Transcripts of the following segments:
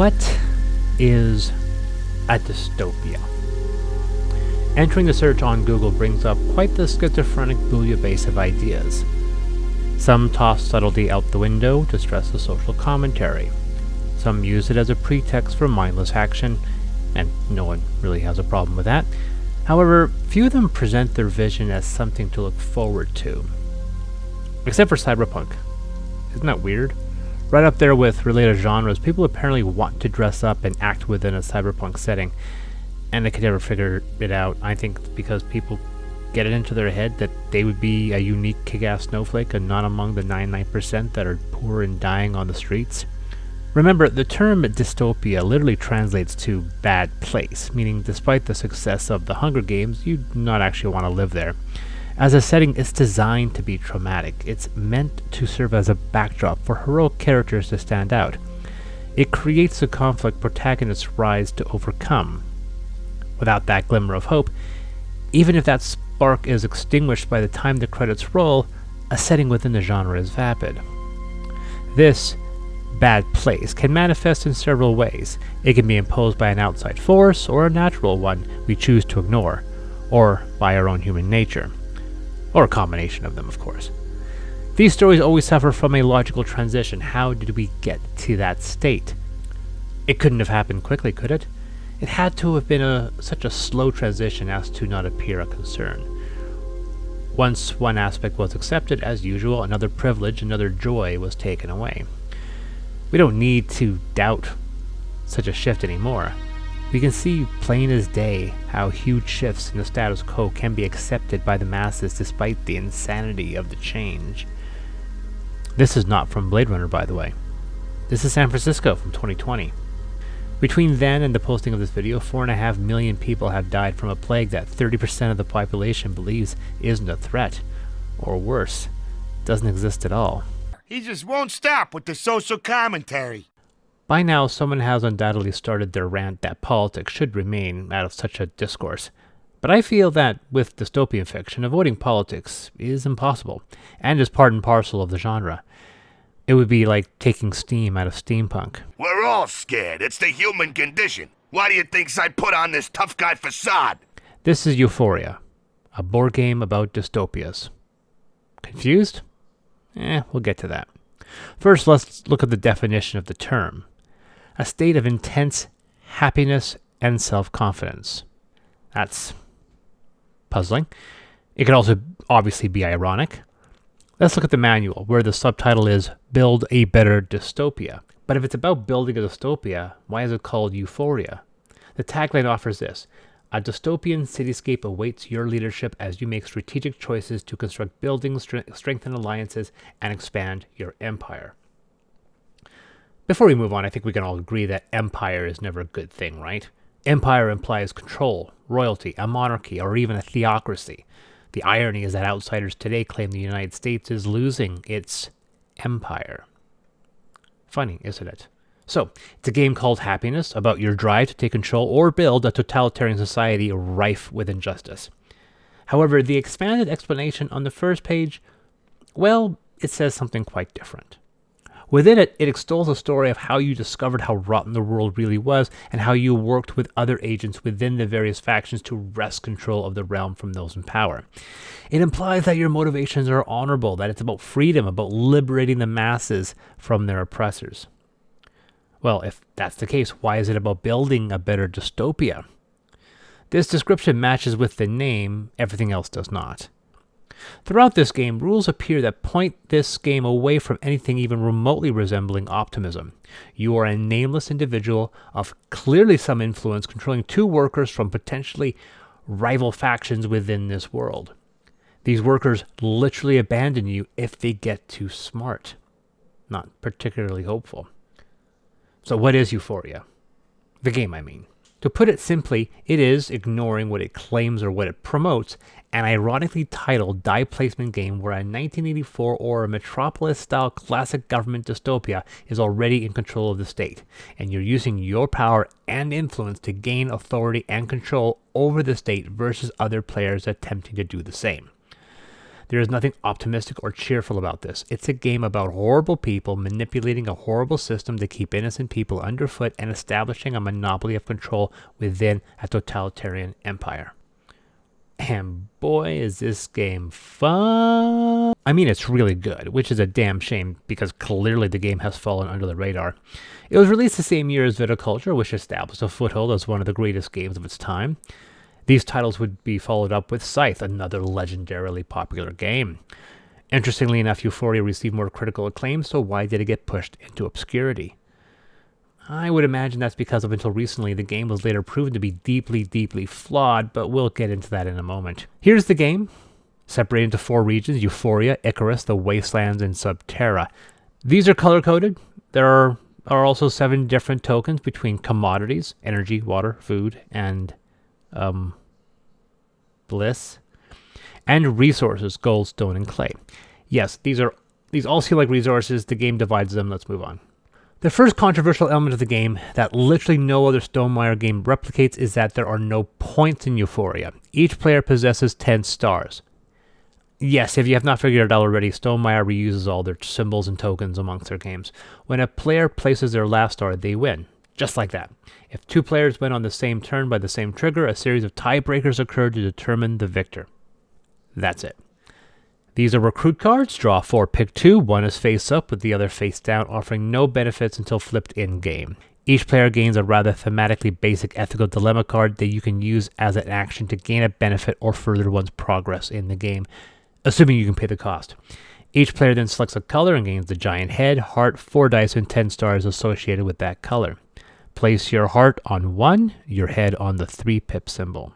What is a dystopia? Entering the search on Google brings up quite the schizophrenic bouillabaisse of ideas. Some toss subtlety out the window to stress a social commentary. Some use it as a pretext for mindless action, and no one really has a problem with that. However, few of them present their vision as something to look forward to. Except for cyberpunk. Isn't that weird? Right up there with related genres, people apparently want to dress up and act within a cyberpunk setting, and they could never figure it out. I think because people get it into their head that they would be a unique kick-ass snowflake and not among the 99% that are poor and dying on the streets. Remember, the term dystopia literally translates to bad place, meaning despite the success of the Hunger Games, you do not actually want to live there. As a setting, it's designed to be traumatic. It's meant to serve as a backdrop for heroic characters to stand out. It creates the conflict protagonists rise to overcome. Without that glimmer of hope, even if that spark is extinguished by the time the credits roll, a setting within the genre is vapid. This bad place can manifest in several ways. It can be imposed by an outside force or a natural one we choose to ignore, or by our own human nature. Or a combination of them, of course. These stories always suffer from a logical transition. How did we get to that state? It couldn't have happened quickly, could it? It had to have been such a slow transition as to not appear a concern. Once one aspect was accepted, as usual, another privilege, another joy was taken away. We don't need to doubt such a shift anymore. We can see plain as day how huge shifts in the status quo can be accepted by the masses despite the insanity of the change. This is not from Blade Runner, by the way. This is San Francisco from 2020. Between then and the posting of this video, 4.5 million people have died from a plague that 30% of the population believes isn't a threat, or worse, doesn't exist at all. He just won't stop with the social commentary. By now, someone has undoubtedly started their rant that politics should remain out of such a discourse. But I feel that with dystopian fiction, avoiding politics is impossible, and is part and parcel of the genre. It would be like taking steam out of steampunk. We're all scared. It's the human condition. Why do you think I put on this tough guy facade? This is Euphoria, a board game about dystopias. Confused? We'll get to that. First, let's look at the definition of the term. A state of intense happiness and self-confidence. That's puzzling. It could also obviously be ironic. Let's look at the manual, where the subtitle is Build a Better Dystopia. But if it's about building a dystopia, why is it called Euphoria? The tagline offers this: a dystopian cityscape awaits your leadership as you make strategic choices to construct buildings, strengthen alliances, and expand your empire. Before we move on, I think we can all agree that empire is never a good thing, right? Empire implies control, royalty, a monarchy, or even a theocracy. The irony is that outsiders today claim the United States is losing its empire. Funny, isn't it? So, it's a game called Happiness, about your drive to take control or build a totalitarian society rife with injustice. However, the expanded explanation on the first page, well, it says something quite different. Within it, it extols a story of how you discovered how rotten the world really was and how you worked with other agents within the various factions to wrest control of the realm from those in power. It implies that your motivations are honorable, that it's about freedom, about liberating the masses from their oppressors. Well, if that's the case, why is it about building a better dystopia? This description matches with the name, everything else does not. Throughout this game, rules appear that point this game away from anything even remotely resembling optimism. You are a nameless individual of clearly some influence controlling two workers from potentially rival factions within this world. These workers literally abandon you if they get too smart. Not particularly hopeful. So what is Euphoria? The game, I mean. To put it simply, it is, ignoring what it claims or what it promotes, an ironically titled die placement game where a 1984 or a Metropolis-style classic government dystopia is already in control of the state, and you're using your power and influence to gain authority and control over the state versus other players attempting to do the same. There is nothing optimistic or cheerful about this. It's a game about horrible people manipulating a horrible system to keep innocent people underfoot and establishing a monopoly of control within a totalitarian empire. And boy, is this game fun. I mean, it's really good, which is a damn shame because clearly the game has fallen under the radar. It was released the same year as Viticulture, which established a foothold as one of the greatest games of its time. These titles would be followed up with Scythe, another legendarily popular game. Interestingly enough, Euphoria received more critical acclaim, so why did it get pushed into obscurity? I would imagine that's because up until recently, the game was later proven to be deeply, deeply flawed, but we'll get into that in a moment. Here's the game, separated into 4 regions: Euphoria, Icarus, the Wastelands, and Subterra. These are color-coded. There are also 7 different tokens between commodities, energy, water, food, and bliss, and resources, gold, stone, and clay. Yes, these all seem like resources. The game divides them. Let's move on. The first controversial element of the game that literally no other Stonemaier game replicates is that there are no points in Euphoria. Each player possesses 10 stars. Yes, if you have not figured it out already, Stonemaier reuses all their symbols and tokens amongst their games. When a player places their last star, they win. Just like that. If 2 players win on the same turn by the same trigger, a series of tiebreakers occur to determine the victor. That's it. These are recruit cards. Draw 4, pick 2. One is face up with the other face down, offering no benefits until flipped in-game. Each player gains a rather thematically basic ethical dilemma card that you can use as an action to gain a benefit or further one's progress in the game, assuming you can pay the cost. Each player then selects a color and gains the giant head, heart, 4 dice, and 10 stars associated with that color. Place your heart on 1, your head on the 3 pip symbol.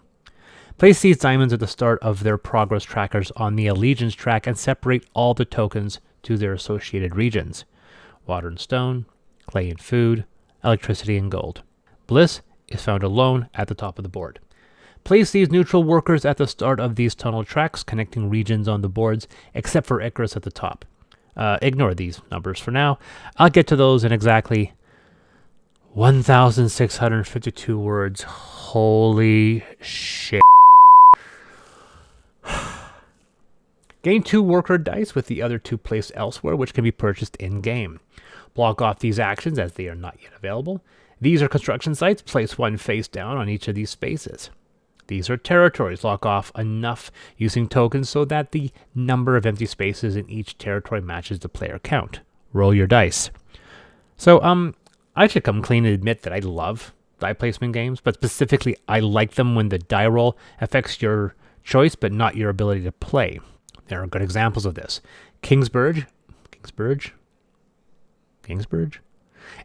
Place these diamonds at the start of their progress trackers on the allegiance track and separate all the tokens to their associated regions: water and stone, clay and food, electricity and gold. Bliss is found alone at the top of the board. Place these neutral workers at the start of these tunnel tracks connecting regions on the boards, except for Icarus at the top. Ignore these numbers for now. I'll get to those in exactly 1,652 words. Holy shit. Gain 2 worker dice with the other 2 placed elsewhere, which can be purchased in-game. Block off these actions as they are not yet available. These are construction sites. Place 1 face down on each of these spaces. These are territories. Lock off enough using tokens so that the number of empty spaces in each territory matches the player count. Roll your dice. So, I should come clean and admit that I love die placement games, but specifically I like them when the die roll affects your choice but not your ability to play. There are good examples of this. Kingsburg,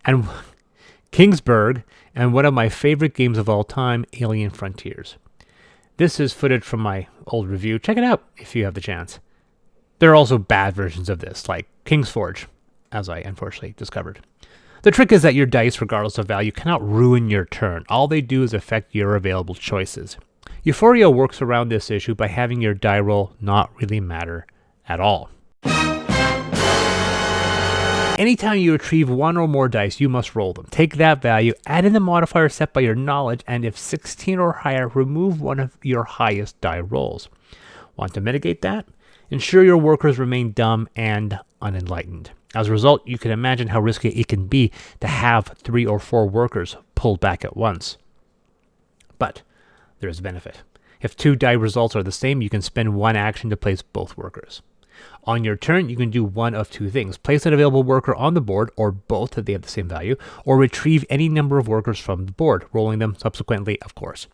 and one of my favorite games of all time, Alien Frontiers. This is footage from my old review. Check it out if you have the chance. There are also bad versions of this, like Kingsforge, as I unfortunately discovered. The trick is that your dice, regardless of value, cannot ruin your turn. All they do is affect your available choices. Euphoria works around this issue by having your die roll not really matter at all. Anytime you retrieve 1 or more dice, you must roll them. Take that value, add in the modifier set by your knowledge, and if 16 or higher, remove one of your highest die rolls. Want to mitigate that? Ensure your workers remain dumb and unenlightened. As a result, you can imagine how risky it can be to have 3 or 4 workers pulled back at once. But there is a benefit. If 2 die results are the same, you can spend 1 action to place both workers. On your turn, you can do one of 2 things. Place an available worker on the board, or both if they have the same value, or retrieve any number of workers from the board, rolling them subsequently, of course.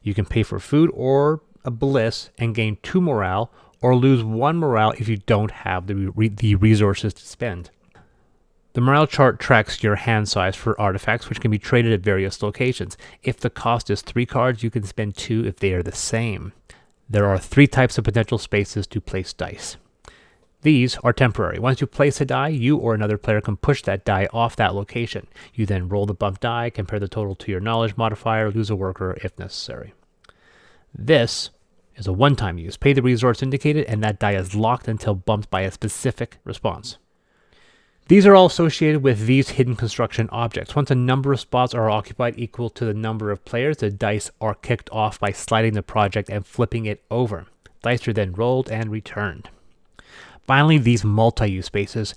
You can pay for food or a bliss and gain 2 morale, or lose 1 morale if you don't have the resources to spend. The morale chart tracks your hand size for artifacts, which can be traded at various locations. If the cost is 3 cards, you can spend 2 if they are the same. There are 3 types of potential spaces to place dice. These are temporary. Once you place a die, you or another player can push that die off that location. You then roll the bump die, compare the total to your knowledge modifier, lose a worker if necessary. This is a one-time use. Pay the resource indicated, and that die is locked until bumped by a specific response. These are all associated with these hidden construction objects. Once a number of spots are occupied equal to the number of players, the dice are kicked off by sliding the project and flipping it over. Dice are then rolled and returned. Finally, these multi-use spaces,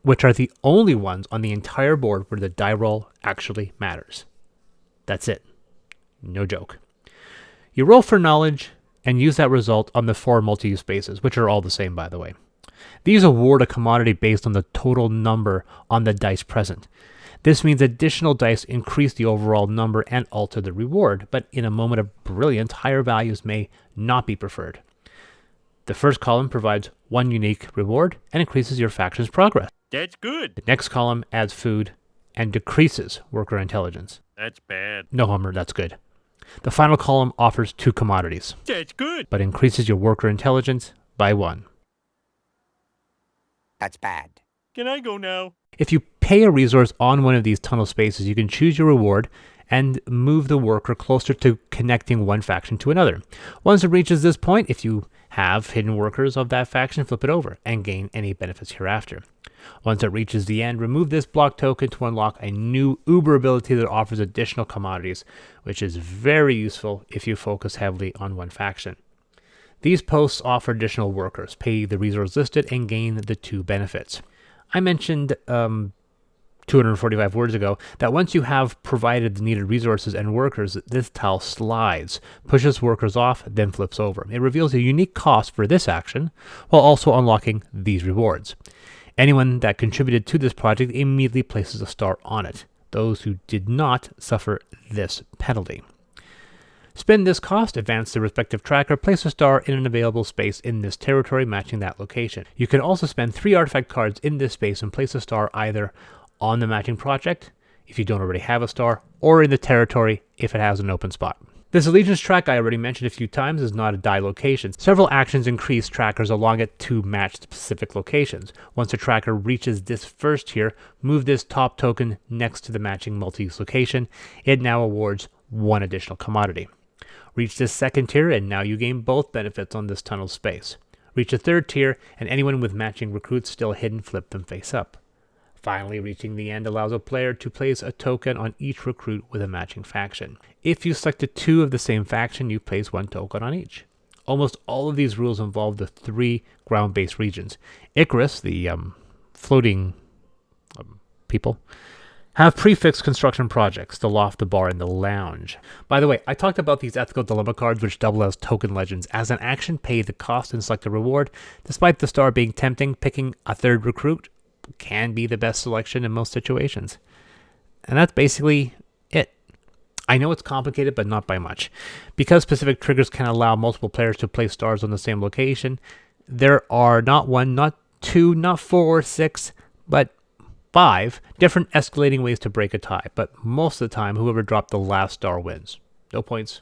which are the only ones on the entire board where the die roll actually matters. That's it. No joke. You roll for knowledge and use that result on the 4 multi-use spaces, which are all the same, by the way. These award a commodity based on the total number on the dice present. This means additional dice increase the overall number and alter the reward, but in a moment of brilliance, higher values may not be preferred. The first column provides 1 unique reward and increases your faction's progress. That's good. The next column adds food and decreases worker intelligence. That's bad. No, Hummer, that's good. The final column offers 2 commodities, That's good. but increases your worker intelligence by 1. That's bad. Can I go now? If you pay a resource on one of these tunnel spaces, you can choose your reward and move the worker closer to connecting one faction to another. Once it reaches this point, if you have hidden workers of that faction, flip it over and gain any benefits hereafter. Once it reaches the end, remove this block token to unlock a new Uber ability that offers additional commodities, which is very useful if you focus heavily on one faction. These posts offer additional workers, pay the resource listed, and gain the 2 benefits. I mentioned 245 words ago that once you have provided the needed resources and workers, this tile slides, pushes workers off, then flips over. It reveals a unique cost for this action, while also unlocking these rewards. Anyone that contributed to this project immediately places a star on it. Those who did not suffer this penalty. Spend this cost, advance the respective tracker, place a star in an available space in this territory matching that location. You can also spend 3 artifact cards in this space and place a star either on the matching project, if you don't already have a star, or in the territory if it has an open spot. This allegiance track I already mentioned a few times is not a die location. Several actions increase trackers along it to match specific locations. Once a tracker reaches this first tier, move this top token next to the matching multi-use location. It now awards 1 additional commodity. Reach this second tier and now you gain both benefits on this tunnel space. Reach a third tier and anyone with matching recruits still hidden, flip them face up. Finally, reaching the end allows a player to place a token on each recruit with a matching faction. If you selected 2 of the same faction, you place 1 token on each. Almost all of these rules involve the 3 ground-based regions. Icarus, the floating people, have prefixed construction projects, the loft, the bar, and the lounge. By the way, I talked about these ethical dilemma cards which double as token legends. As an action, pay the cost and select a reward. Despite the star being tempting, picking a 3rd recruit can be the best selection in most situations. And that's basically it. I know it's complicated, but not by much. Because specific triggers can allow multiple players to place stars on the same location, there are not 1, not 2, not 4, 6, but 5 different escalating ways to break a tie. But most of the time, whoever dropped the last star wins. No points,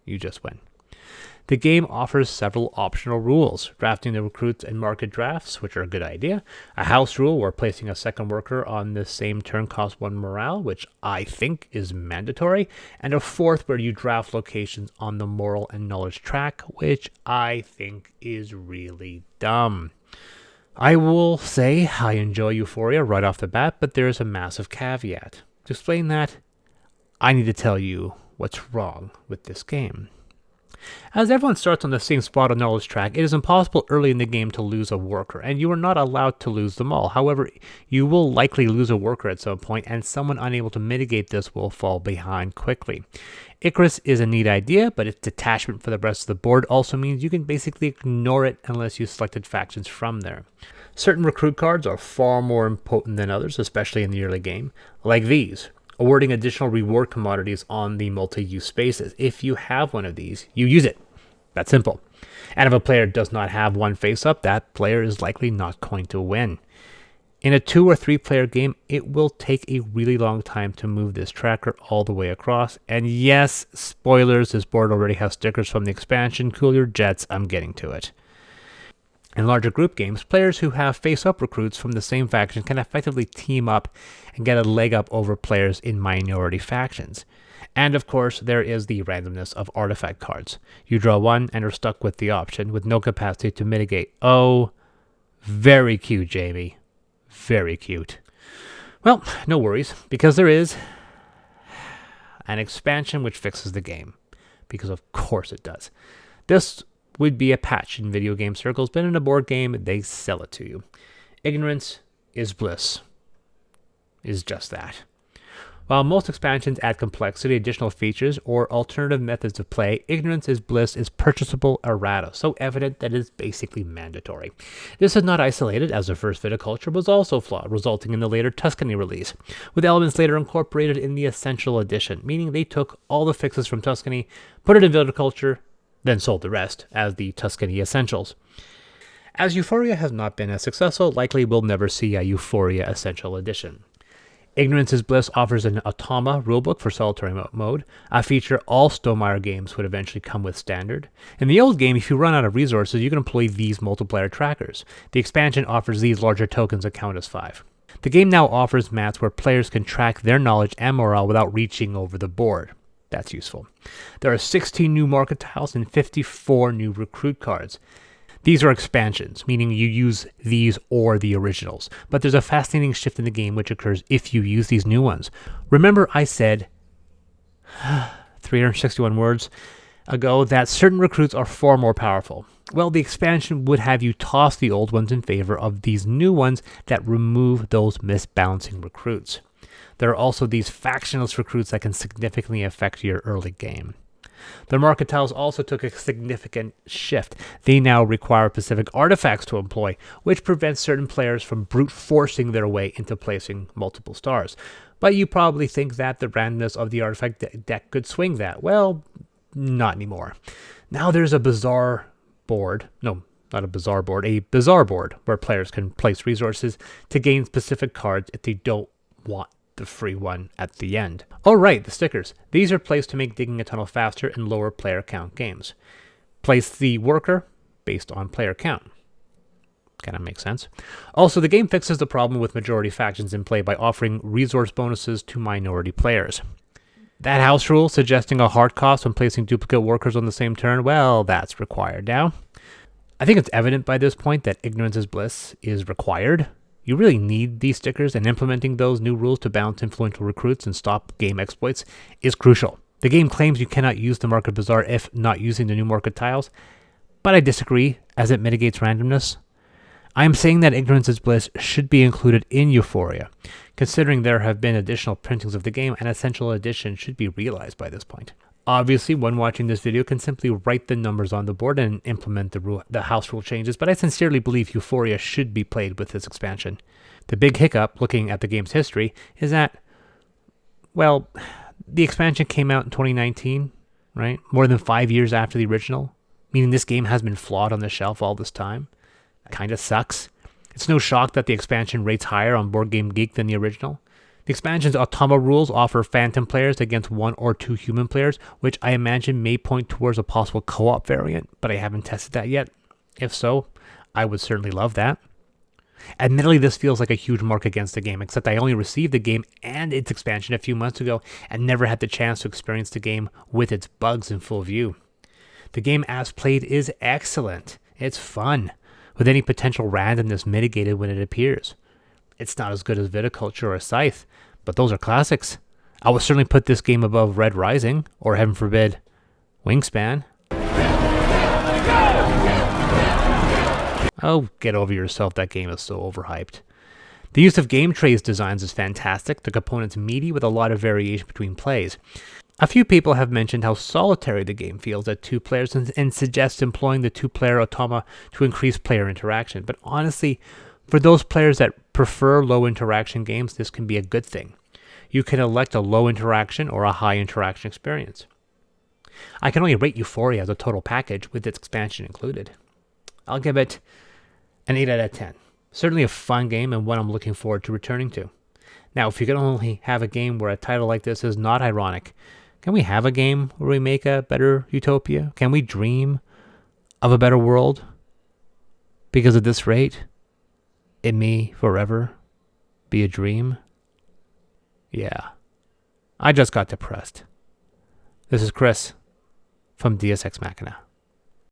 you just win. The game offers several optional rules: drafting the recruits in market drafts, which are a good idea; a house rule where placing a second worker on the same turn costs 1 morale, which I think is mandatory; and a 4th where you draft locations on the moral and knowledge track, which I think is really dumb. I will say I enjoy Euphoria right off the bat, but there is a massive caveat. To explain that, I need to tell you what's wrong with this game. As everyone starts on the same spot on knowledge track, it is impossible early in the game to lose a worker, and you are not allowed to lose them all. However, you will likely lose a worker at some point, and someone unable to mitigate this will fall behind quickly. Icarus is a neat idea, but its detachment for the rest of the board also means you can basically ignore it unless you selected factions from there. Certain recruit cards are far more potent than others, especially in the early game, like these, awarding additional reward commodities on the multi-use spaces. If you have one of these, you use it. That's simple. And if a player does not have 1 face-up, that player is likely not going to win. In a 2 or 3 player game, it will take a really long time to move this tracker all the way across. And yes, spoilers, this board already has stickers from the expansion. Cool your jets, I'm getting to it. In larger group games, players who have face-up recruits from the same faction can effectively team up and get a leg up over players in minority factions. And of course, there is the randomness of artifact cards. You draw 1 and are stuck with the option, with no capacity to mitigate. Oh, very cute, Jamie. Very cute. Well, no worries, because there is an expansion which fixes the game. Because of course it does. This would be a patch in video game circles, but in a board game, they sell it to you. Ignorance is bliss. Is just that. While most expansions add complexity, additional features, or alternative methods of play, Ignorance is Bliss is purchasable errata, so evident that it is basically mandatory. This is not isolated, as the first Viticulture was also flawed, resulting in the later Tuscany release, with elements later incorporated in the Essential Edition, meaning they took all the fixes from Tuscany, put it in Viticulture, then sold the rest as the Tuscany Essentials. As Euphoria has not been as successful, likely we'll never see a Euphoria Essential Edition. Ignorance is Bliss offers an Automa rulebook for solitary mode, a feature all Stonemaier games would eventually come with standard. In the old game, if you run out of resources, you can employ these multiplayer trackers. The expansion offers these larger tokens that count as 5. The game now offers mats where players can track their knowledge and morale without reaching over the board. That's useful. There are 16 new market tiles and 54 new recruit cards. These are expansions, meaning you use these or the originals. But there's a fascinating shift in the game which occurs if you use these new ones. Remember I said 361 words ago that certain recruits are far more powerful. Well, the expansion would have you toss the old ones in favor of these new ones that remove those misbalancing recruits. There are also these factionless recruits that can significantly affect your early game. The market tiles also took a significant shift. They now require specific artifacts to employ, which prevents certain players from brute forcing their way into placing multiple stars. But you probably think that the randomness of the artifact deck could swing that. Well, not anymore. Now there's a bizarre board. No, not a bizarre board. A bizarre board where players can place resources to gain specific cards if they don't want the free one at the end. Oh right, the stickers. These are placed to make digging a tunnel faster and lower player count games. Place the worker based on player count. Kind of makes sense. Also, the game fixes the problem with majority factions in play by offering resource bonuses to minority players. That house rule suggesting a hard cost when placing duplicate workers on the same turn, well, that's required now. I think it's evident by this point that Ignorance is Bliss is required. You really need these stickers, and implementing those new rules to balance influential recruits and stop game exploits is crucial. The game claims you cannot use the Market Bazaar if not using the new market tiles, but I disagree, as it mitigates randomness. I am saying that Ignorance is Bliss should be included in Euphoria. Considering there have been additional printings of the game, an Essential Edition should be realized by this point. Obviously, one watching this video can simply write the numbers on the board and implement the house rule changes, but I sincerely believe Euphoria should be played with this expansion. The big hiccup, looking at the game's history, is that, well, the expansion came out in 2019, right? More than 5 years after the original, meaning this game has been flawed on the shelf all this time. Kind of sucks. It's no shock that the expansion rates higher on Board Game Geek than the original. The expansion's Automa rules offer phantom players against 1 or 2 human players, which I imagine may point towards a possible co-op variant, but I haven't tested that yet. If so, I would certainly love that. Admittedly, this feels like a huge mark against the game, except I only received the game and its expansion a few months ago and never had the chance to experience the game with its bugs in full view. The game as played is excellent. It's fun, with any potential randomness mitigated when it appears. It's not as good as Viticulture or Scythe, but those are classics. I would certainly put this game above Red Rising, or heaven forbid, Wingspan. Oh, get over yourself, that game is so overhyped. The use of game trays designs is fantastic, the components meaty with a lot of variation between plays. A few people have mentioned how solitary the game feels at 2 players and suggest employing the 2-player Automa to increase player interaction, but honestly, for those players that prefer low interaction games, this can be a good thing. You can elect a low interaction or a high interaction experience. I can only rate Euphoria as a total package with its expansion included. I'll give it an 8 out of 10. Certainly a fun game and one I'm looking forward to returning to. Now, if you can only have a game where a title like this is not ironic, can we have a game where we make a better utopia? Can we dream of a better world? Because at this rate, it may forever be a dream. Yeah. I just got depressed. This is Chris from Deus Ex Machina.